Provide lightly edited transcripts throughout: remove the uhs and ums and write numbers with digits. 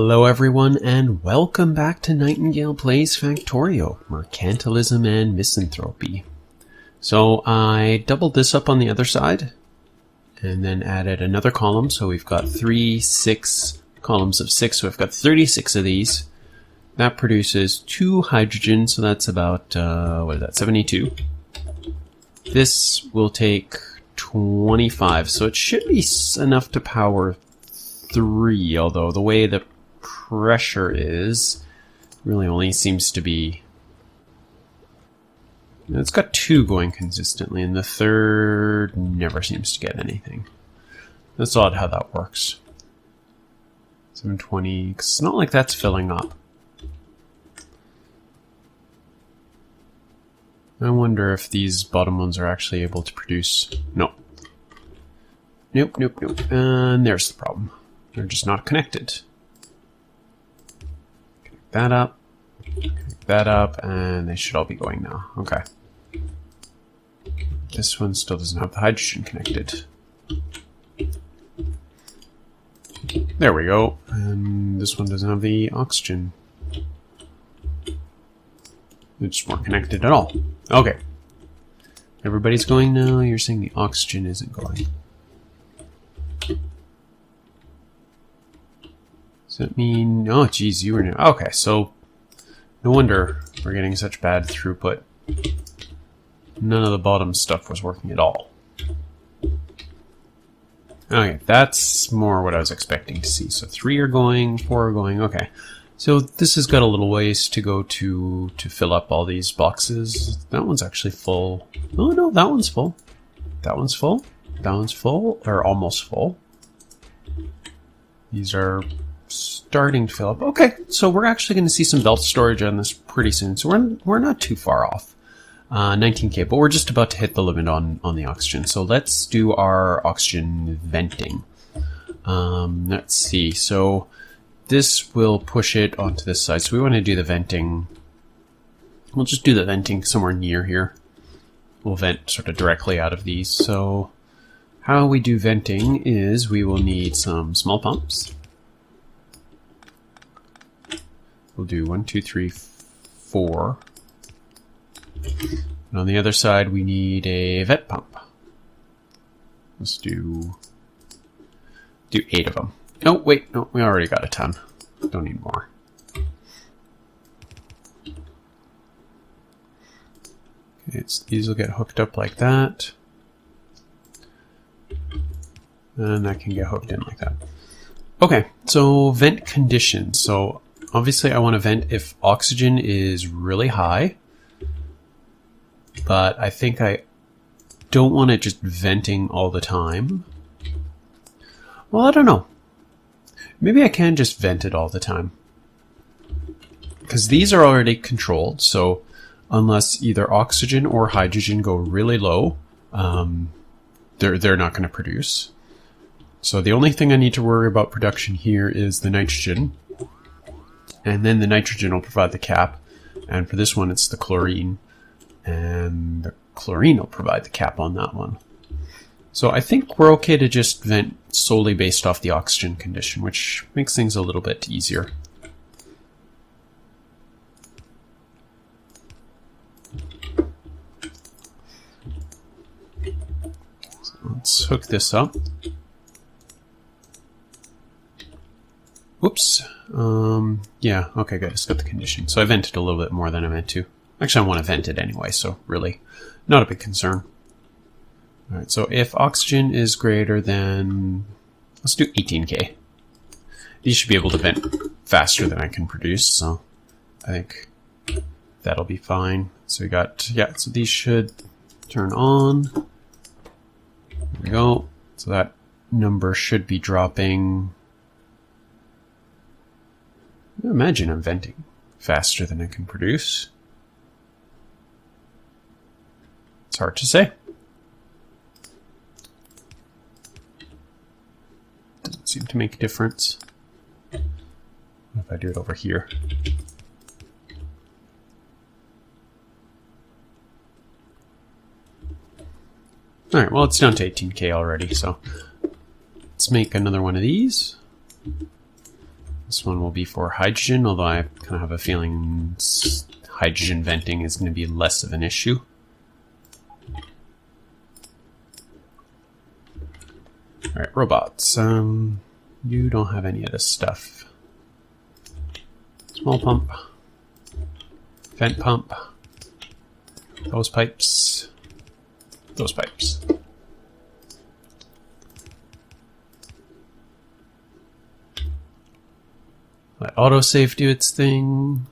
Hello everyone and welcome back to Nightingale Plays Factorio, Mercantilism and Misanthropy. So I doubled this up on the other side and then added another column, so we've got 6 columns of 6, so we've got 36 of these. That produces 2 hydrogen, so that's about, 72. This will take 25, so it should be enough to power 3, although the way the pressure is, really only seems to be... It's got 2 going consistently, and the third never seems to get anything. That's odd how that works. 720, 'cause it's not like that's filling up. I wonder if these bottom ones are actually able to produce... No. Nope. And there's the problem. They're just not connected. Connect that up, and they should all be going now. Okay. This one still doesn't have the hydrogen connected. There we go. And this one doesn't have the oxygen. They just weren't connected at all. Okay. Everybody's going now. You're saying the oxygen isn't going. Does that mean... Oh, geez, you were... Okay, so... No wonder we're getting such bad throughput. None of the bottom stuff was working at all. Okay, that's more what I was expecting to see. So 3 are going, 4 are going, okay. So this has got a little ways to go to fill up all these boxes. That one's actually full. Oh no, that one's full. That one's full. That one's full, or almost full. These are starting to fill up. Okay, so we're actually going to see some belt storage on this pretty soon. So we're not too far off. 19k, but we're just about to hit the limit on the oxygen. So let's do our oxygen venting. Let's see. So this will push it onto this side. So we want to do the venting. We'll just do the venting somewhere near here. We'll vent sort of directly out of these. So how we do venting is we will need some small pumps. We'll do 1, 2, 3, 4. And on the other side, we need a vent pump. Let's do 8 of them. Oh, wait, no, we already got a ton. Don't need more. Okay, these will get hooked up like that. And that can get hooked in like that. Okay, so vent conditions. So obviously I want to vent if oxygen is really high. But I think I don't want it just venting all the time. Well, I don't know. Maybe I can just vent it all the time. Because these are already controlled, so unless either oxygen or hydrogen go really low, they're not going to produce. So the only thing I need to worry about production here is the nitrogen. And then the nitrogen will provide the cap. And for this one, it's the chlorine. And the chlorine will provide the cap on that one. So I think we're okay to just vent solely based off the oxygen condition, which makes things a little bit easier. So let's hook this up. Whoops. Yeah, okay, good. It's got the condition. So I vented a little bit more than I meant to. Actually, I want to vent it anyway, so really not a big concern. All right, so if oxygen is greater than, let's do 18k. These should be able to vent faster than I can produce, so I think that'll be fine. So we got, yeah, so these should turn on. There we go. So that number should be dropping. Imagine I'm venting faster than I can produce. It's hard to say. Doesn't seem to make a difference. What if I do it over here? Alright, well it's down to 18k already, so let's make another one of these. This one will be for hydrogen, although I kind of have a feeling hydrogen venting is going to be less of an issue. Alright, robots. You don't have any of this stuff. Small pump. Vent pump. Those pipes. Those pipes. Let autosave do its thing.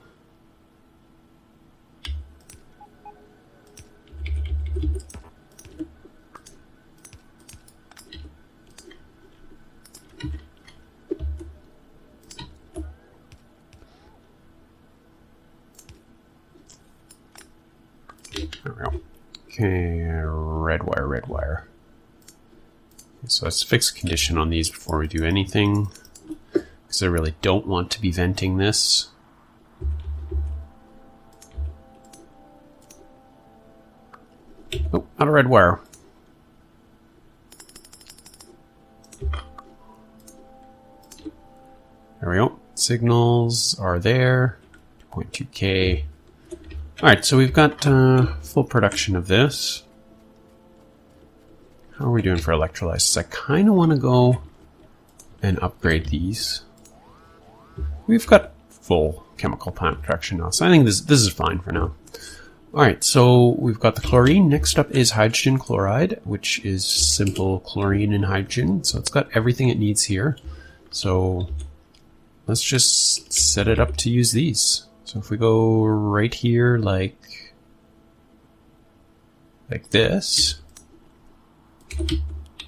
There we go. Okay, red wire, red wire. So let's fix condition on these before we do anything, because I really don't want to be venting this. Oh, out of red wire. There we go. Signals are there. 2.2K. Alright, so we've got full production of this. How are we doing for electrolysis? I kind of want to go and upgrade these. We've got full chemical plant production now, so I think this is fine for now. Alright, so we've got the chlorine. Next up is hydrogen chloride, which is simple chlorine and hydrogen. So it's got everything it needs here. So let's just set it up to use these. So if we go right here like this,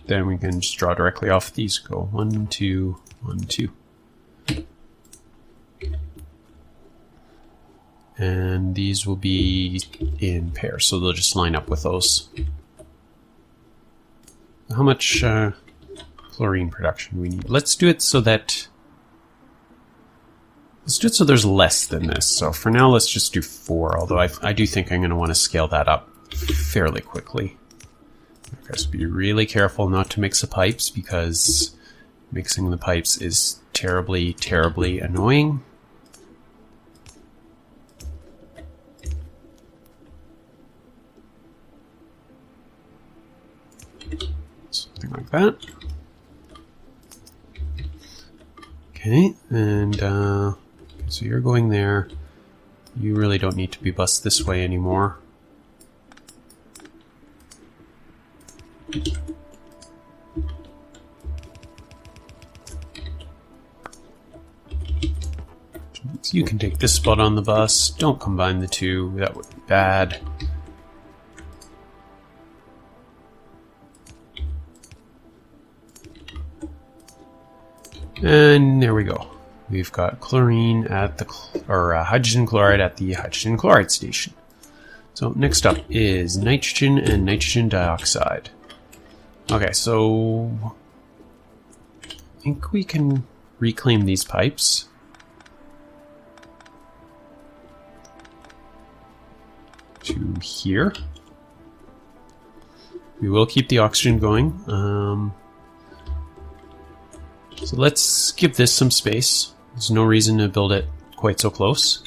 then we can just draw directly off these. Go 1, 2, 1, 2. And these will be in pairs, so they'll just line up with those. How much chlorine production do we need? Let's do it so that... Let's do it so there's less than this. So for now, let's just do 4, although I do think I'm going to want to scale that up fairly quickly. Okay, so be really careful not to mix the pipes, because mixing the pipes is terribly, terribly annoying. Something like that. Okay, and so you're going there. You really don't need to be bussed this way anymore. So you can take this spot on the bus. Don't combine the two. That would be bad. And there we go. We've got chlorine at the, hydrogen chloride at the hydrogen chloride station. So next up is nitrogen and nitrogen dioxide. Okay, so I think we can reclaim these pipes. To here. We will keep the oxygen going. So let's give this some space. There's no reason to build it quite so close.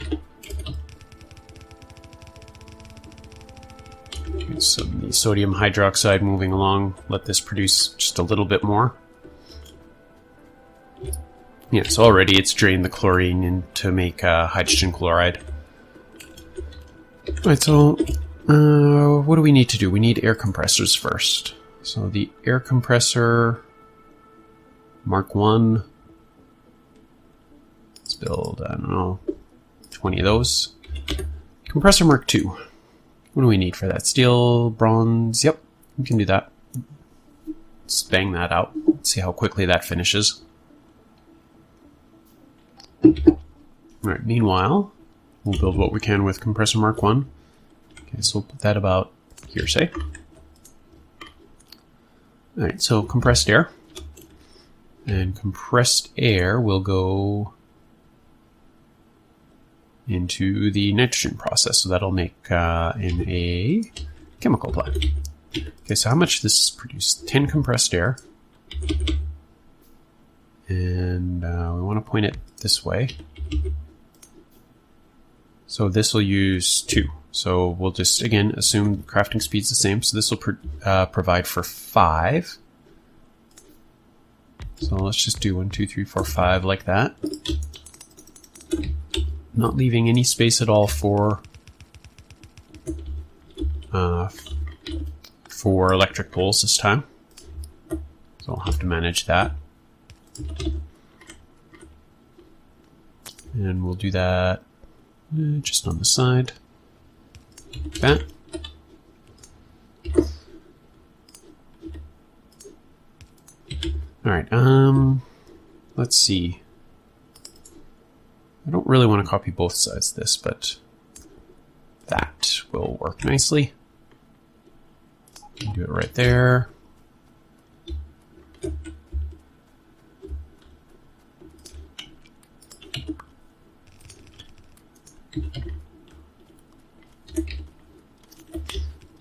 Get some the sodium hydroxide moving along. Let this produce just a little bit more. Yeah, so already it's drained the chlorine in to make hydrogen chloride. Alright, so what do we need to do? We need air compressors first. So the air compressor Mark 1. Let's build, I don't know, 20 of those. Compressor Mark 2. What do we need for that? Steel, bronze, yep, we can do that. Let's bang that out. See how quickly that finishes. Alright, meanwhile, we'll build what we can with Compressor Mark 1. Okay, so we'll put that about here, say. Alright, so compressed air. And compressed air will go into the nitrogen process. So that'll make in a chemical plant. Okay, so how much this is produced? 10 compressed air. And we want to point it this way. So this will use 2. So we'll just, again, assume crafting speed's the same. So this will provide for 5. So let's just do 1, 2, 3, 4, 5 like that. Not leaving any space at all for electric poles this time. So I'll have to manage that. And we'll do that just on the side. Like that. Alright, let's see. I don't really want to copy both sides of this, but that will work nicely. Do it right there.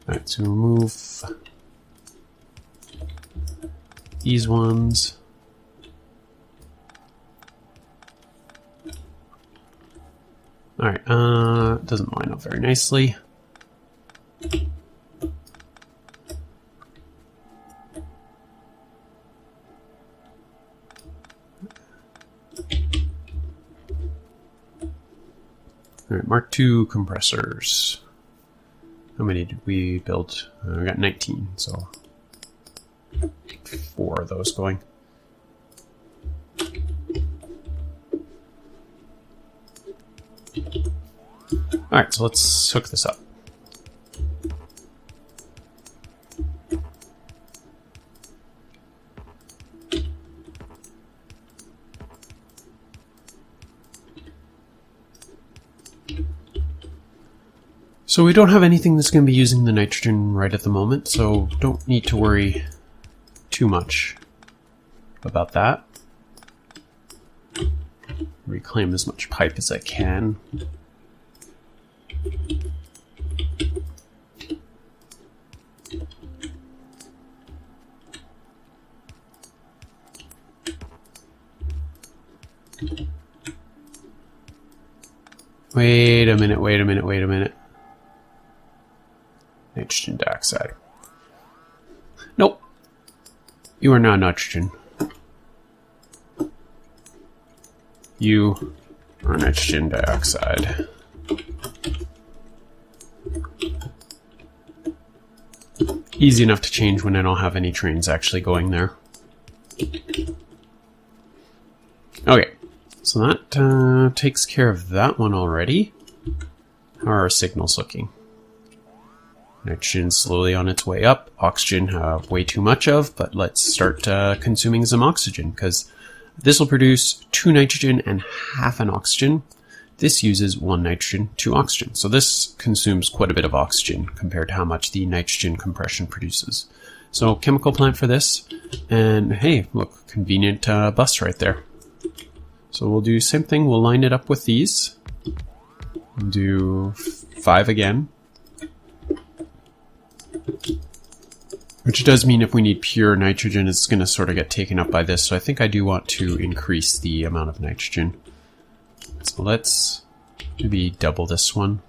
Alright, so remove these ones. Alright, doesn't line up very nicely. Alright, Mark II compressors. How many did we build? We got 19, so 4 of those going. Alright, so let's hook this up. So we don't have anything that's going to be using the nitrogen right at the moment, so don't need to worry too much about that. Reclaim as much pipe as I can. Wait a minute. Nitrogen dioxide. Nope. You are not nitrogen. You are nitrogen dioxide. Easy enough to change when I don't have any trains actually going there. Okay, so that takes care of that one already. How are our signals looking? Nitrogen slowly on its way up. Oxygen have way too much of, but let's start consuming some oxygen, because this will produce 2 nitrogen and half an oxygen. This uses 1 nitrogen, 2 oxygen. So this consumes quite a bit of oxygen compared to how much the nitrogen compression produces. So chemical plant for this, and hey, look, convenient bus right there. So we'll do the same thing, we'll line it up with these. We'll do 5 again. Which does mean if we need pure nitrogen, it's going to sort of get taken up by this. So I think I do want to increase the amount of nitrogen. So let's maybe double this one.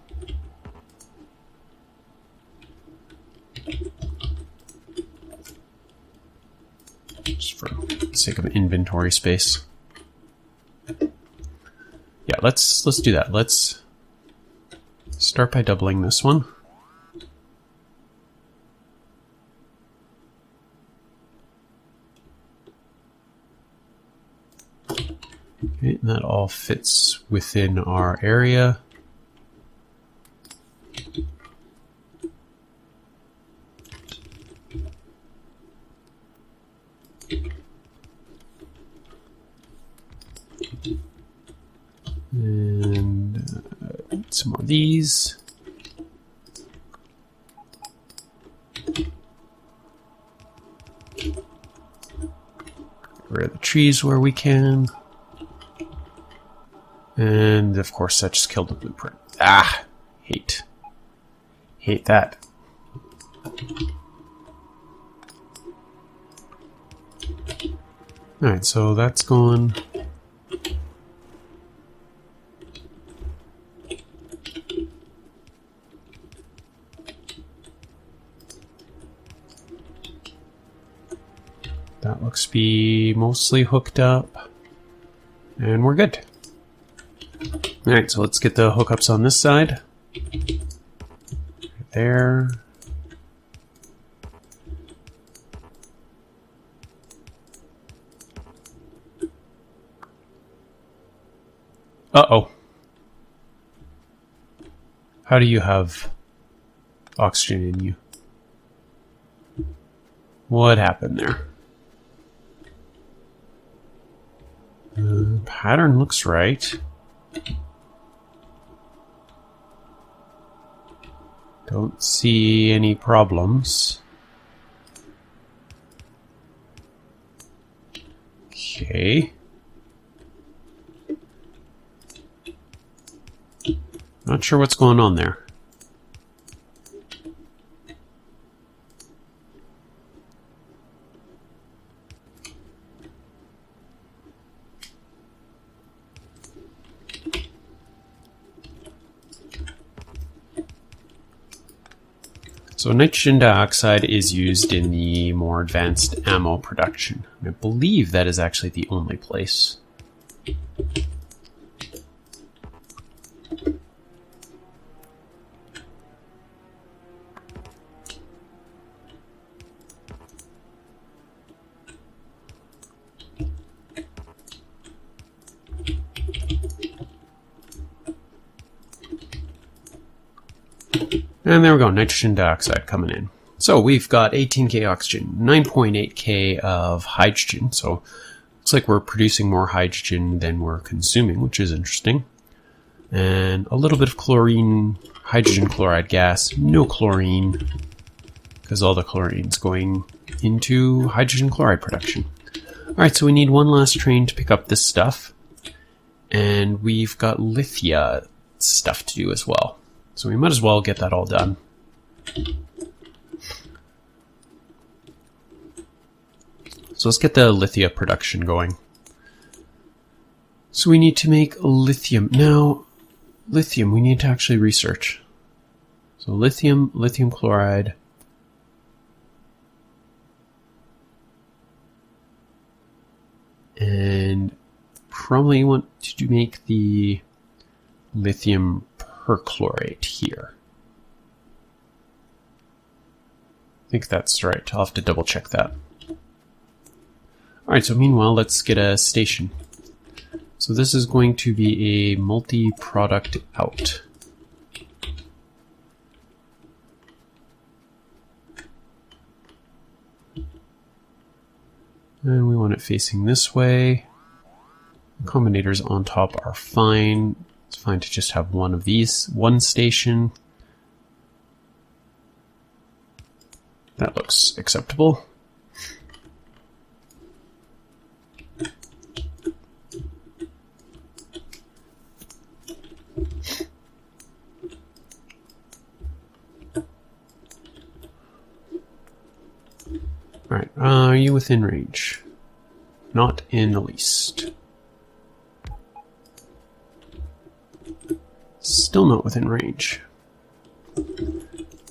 Just for the sake of inventory space. Yeah, let's do that. Let's start by doubling this one. Okay, and that all fits within our area. And some more of these. Get rid of the trees where we can. And of course that just killed the blueprint. Ah! Hate that. Alright, so that's going. That looks to be mostly hooked up. And we're good. Alright, so let's get the hookups on this side. Right there. Uh-oh. How do you have oxygen in you? What happened there? Pattern looks right. Don't see any problems. Okay. Not sure what's going on there. So nitrogen dioxide is used in the more advanced ammo production. I believe that is actually the only place. And there we go, nitrogen dioxide coming in. So we've got 18K oxygen, 9.8K of hydrogen. So looks like we're producing more hydrogen than we're consuming, which is interesting. And a little bit of chlorine, hydrogen chloride gas, no chlorine, because all the chlorine's going into hydrogen chloride production. Alright, so we need one last train to pick up this stuff. And we've got lithia stuff to do as well. So we might as well get that all done. So let's get the lithia production going. So we need to make lithium. Now, lithium we need to actually research. So lithium, lithium chloride. And probably want to make the lithium perchlorate here. I think that's right. I'll have to double check that. Alright, so meanwhile, let's get a station. So this is going to be a multi-product out. And we want it facing this way. The combinators on top are fine. It's fine to just have one of these, one station. That looks acceptable. Alright, are you within range? Not in the least. Still not within range.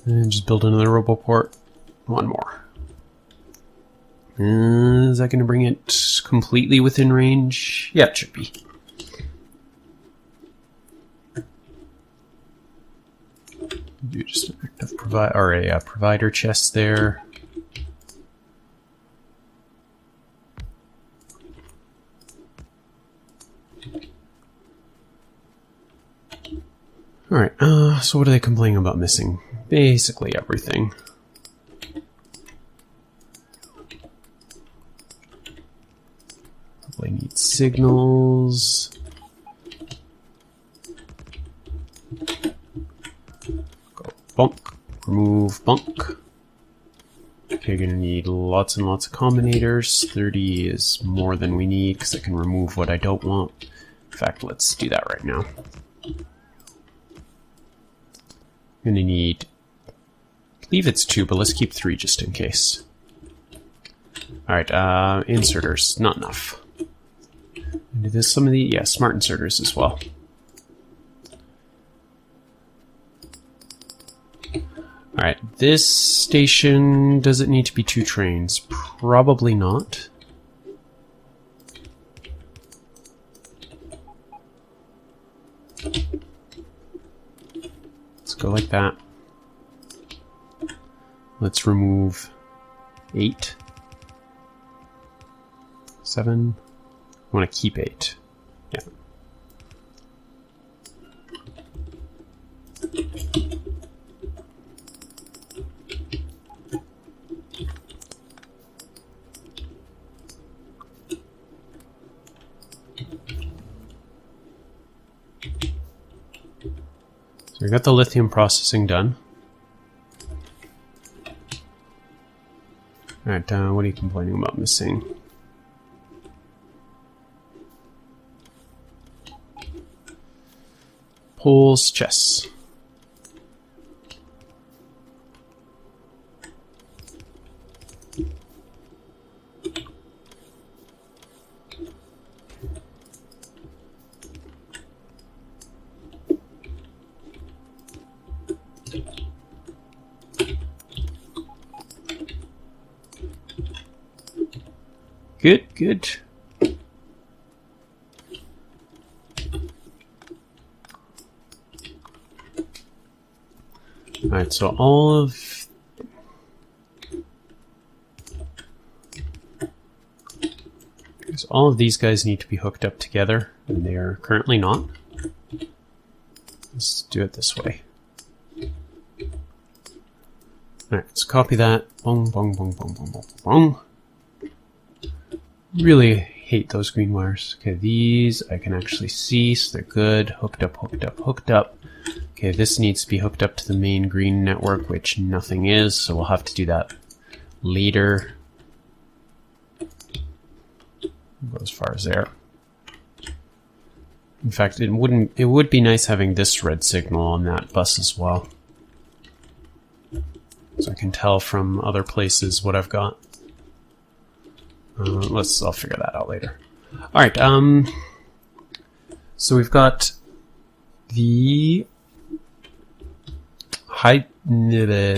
And just build another roboport. One more. Is that going to bring it completely within range? Yeah, it should be. Do just an active provider chest there. Alright, so what are they complaining about missing? Basically everything. Probably need signals. Go bunk, remove bunk. Okay, you're gonna need lots and lots of combinators. 30 is more than we need because I can remove what I don't want. In fact, let's do that right now. I'm gonna need, I believe it's 2, but let's keep 3 just in case. Alright, inserters, not enough. And there's some of the, yeah, smart inserters as well. Alright, this station, does it need to be 2 trains? Probably not. Let's go like that. Let's remove 8. 7. I want to keep 8. Yeah. So we got the lithium processing done. Alright, what are you complaining about missing? Poles, chests. Good, good. Alright, so all of these guys need to be hooked up together, and they are currently not. Let's do it this way. Alright, let's copy that. Bong, bong, bong, bong, bong, bong, bong. Really hate those green wires. Okay, these I can actually see, so they're good. Hooked up, hooked up, hooked up. Okay, this needs to be hooked up to the main green network, which nothing is, so we'll have to do that later. Go as far as there. In fact, it would be nice having this red signal on that bus as well, so I can tell from other places what I've got. I'll figure that out later. Alright, so we've got the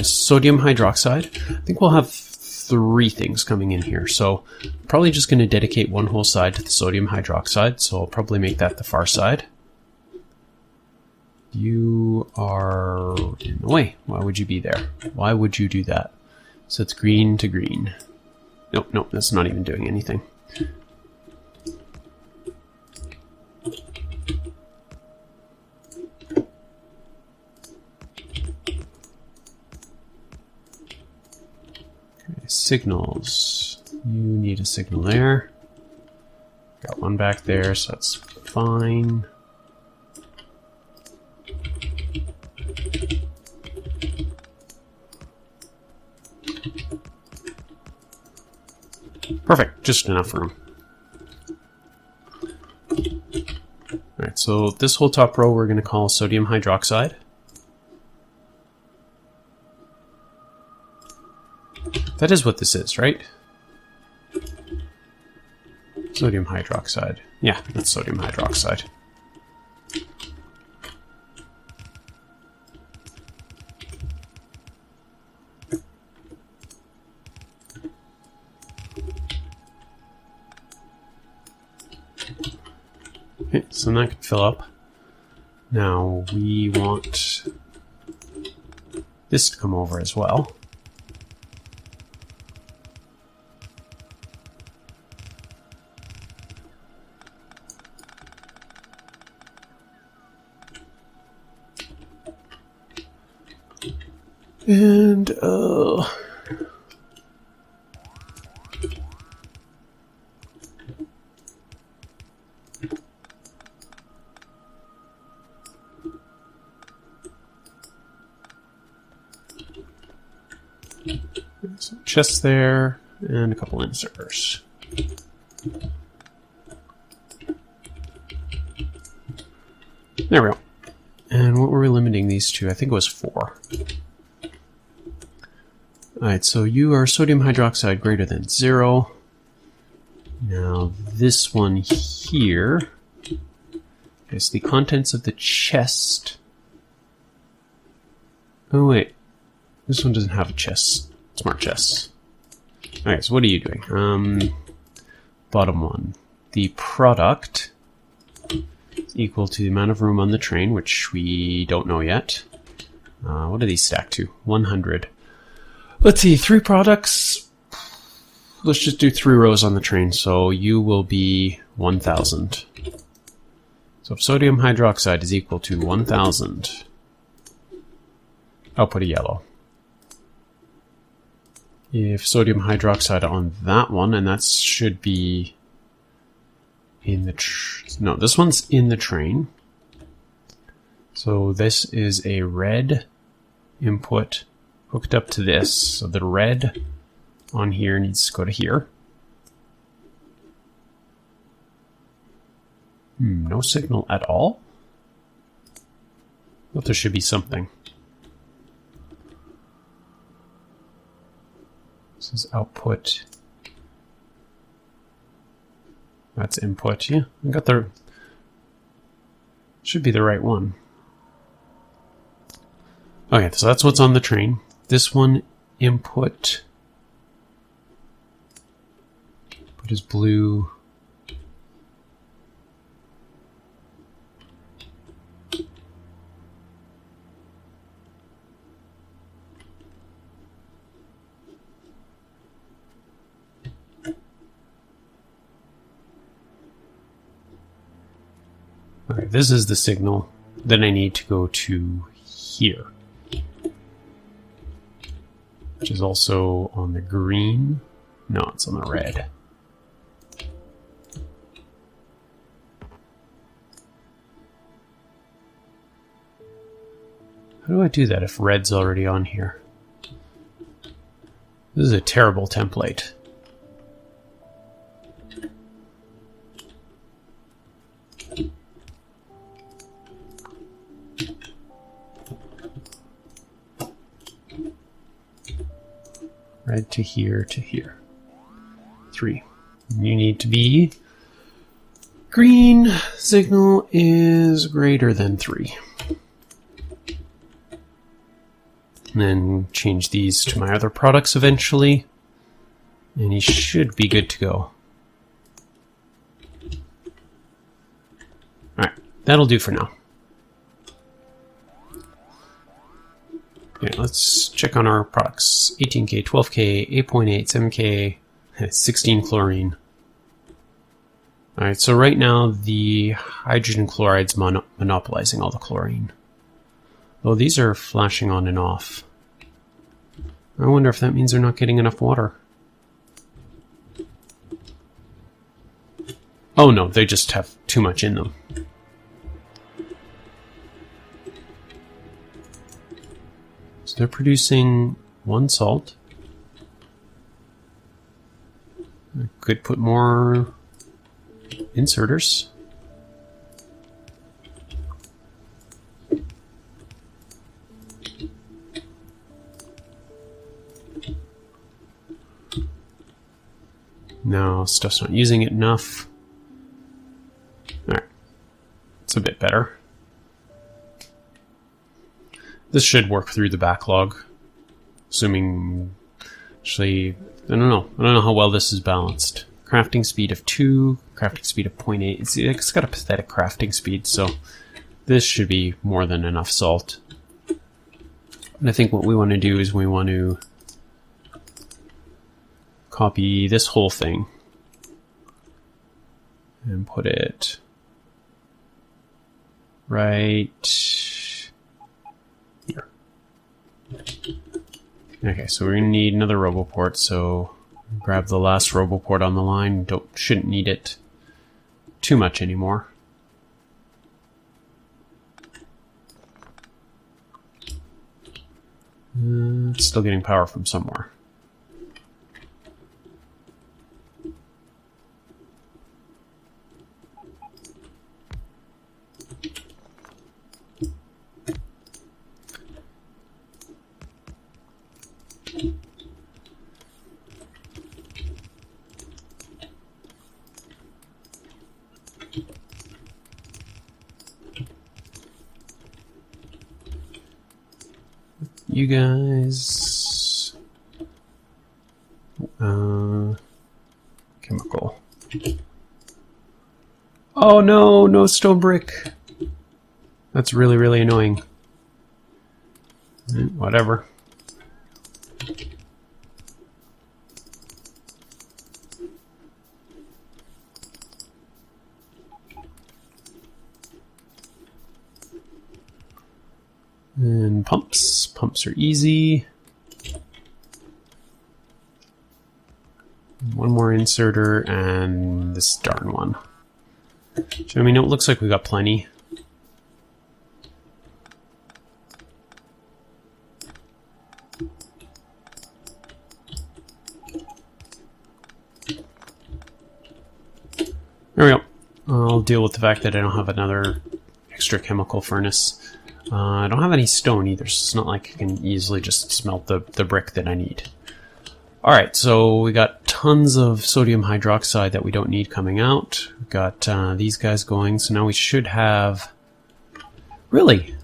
sodium hydroxide. I think we'll have 3 things coming in here, so I'm probably just going to dedicate one whole side to the sodium hydroxide, so I'll probably make that the far side. You are in the way. Why would you be there? Why would you do that? So it's green to green. Nope, nope, that's not even doing anything. Okay, signals. You need a signal there. Got one back there, so that's fine. Perfect, just enough room. Alright, so this whole top row we're going to call sodium hydroxide. That is what this is, right? Sodium hydroxide. Yeah, that's sodium hydroxide. Okay, so that can fill up. Now we want this to come over as well. And some chests there, and a couple inserters. There we go. And what were we limiting these to? I think it was 4. Alright, so you are sodium hydroxide greater than 0. Now this one here is the contents of the chest. Oh wait, this one doesn't have a chest. Smart chest. Alright, so what are you doing? Bottom one. The product is equal to the amount of room on the train, which we don't know yet. What are these stacked to? 100. Let's see, 3 products. Let's just do 3 rows on the train, so you will be 1000. So if sodium hydroxide is equal to 1000, output a yellow. If sodium hydroxide on that one, and that should be in the... no, this one's in the train. So this is a red input hooked up to this. So the red on here needs to go to here. No signal at all? But there should be something. This is output. That's input. Yeah, I got the... should be the right one. Okay, so that's what's on the train. This one, input. Put is blue. Okay, this is the signal that I need to go to here, which is also on the green. No, it's on the red. How do I do that if red's already on here? This is a terrible template. Red to here to here. 3. You need to be green signal is greater than 3. And then change these to my other products eventually. And he should be good to go. Alright, that'll do for now. Okay, let's check on our products. 18K, 12K, 8.8, 7K, 16 chlorine. Alright, so right now the hydrogen chloride's monopolizing all the chlorine. Oh, these are flashing on and off. I wonder if that means they're not getting enough water. Oh no, they just have too much in them. So they're producing 1 salt. I could put more inserters. No, stuff's not using it enough. Alright. It's a bit better. This should work through the backlog. Assuming... actually, I don't know. I don't know how well this is balanced. Crafting speed of 2, crafting speed of 0.8. It's got a pathetic crafting speed, so this should be more than enough salt. And I think what we want to do is we want to copy this whole thing and put it right here. Okay, so we're going to need another roboport, so grab the last roboport on the line. Shouldn't need it too much anymore. It's still getting power from somewhere. You guys... chemical. Oh no, no stone brick. That's really, really annoying. Whatever. And pumps. Pumps are easy. One more inserter and this darn one. So, I mean, it looks like we got plenty. There we go. I'll deal with the fact that I don't have another extra chemical furnace. I don't have any stone either, so it's not like I can easily just smelt the brick that I need. Alright, so we got tons of sodium hydroxide that we don't need coming out. We've got these guys going, so now we should have... Really?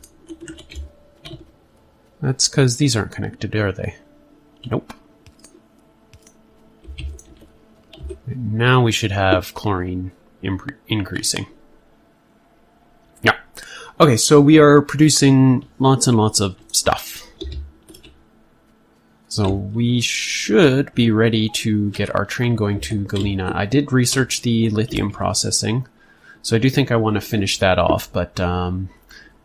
That's because these aren't connected, are they? Nope. And now we should have chlorine increasing. Yeah. Okay, so we are producing lots and lots of stuff. So we should be ready to get our train going to Galena. I did research the lithium processing, so I do think I want to finish that off, but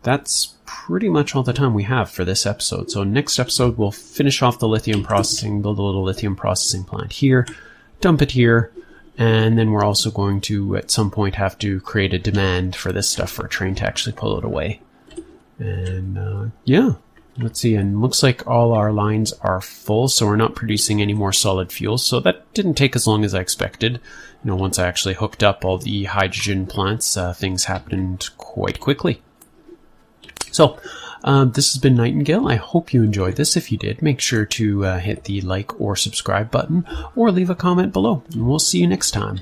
that's pretty much all the time we have for this episode. So next episode, we'll finish off the lithium processing, build a little lithium processing plant here, dump it here, and then we're also going to, at some point, have to create a demand for this stuff for a train to actually pull it away. And yeah. Let's see, and looks like all our lines are full, so we're not producing any more solid fuel. So that didn't take as long as I expected. You know, once I actually hooked up all the hydrogen plants, things happened quite quickly. So, this has been Nightingale. I hope you enjoyed this. If you did, make sure to hit the like or subscribe button, or leave a comment below. And we'll see you next time.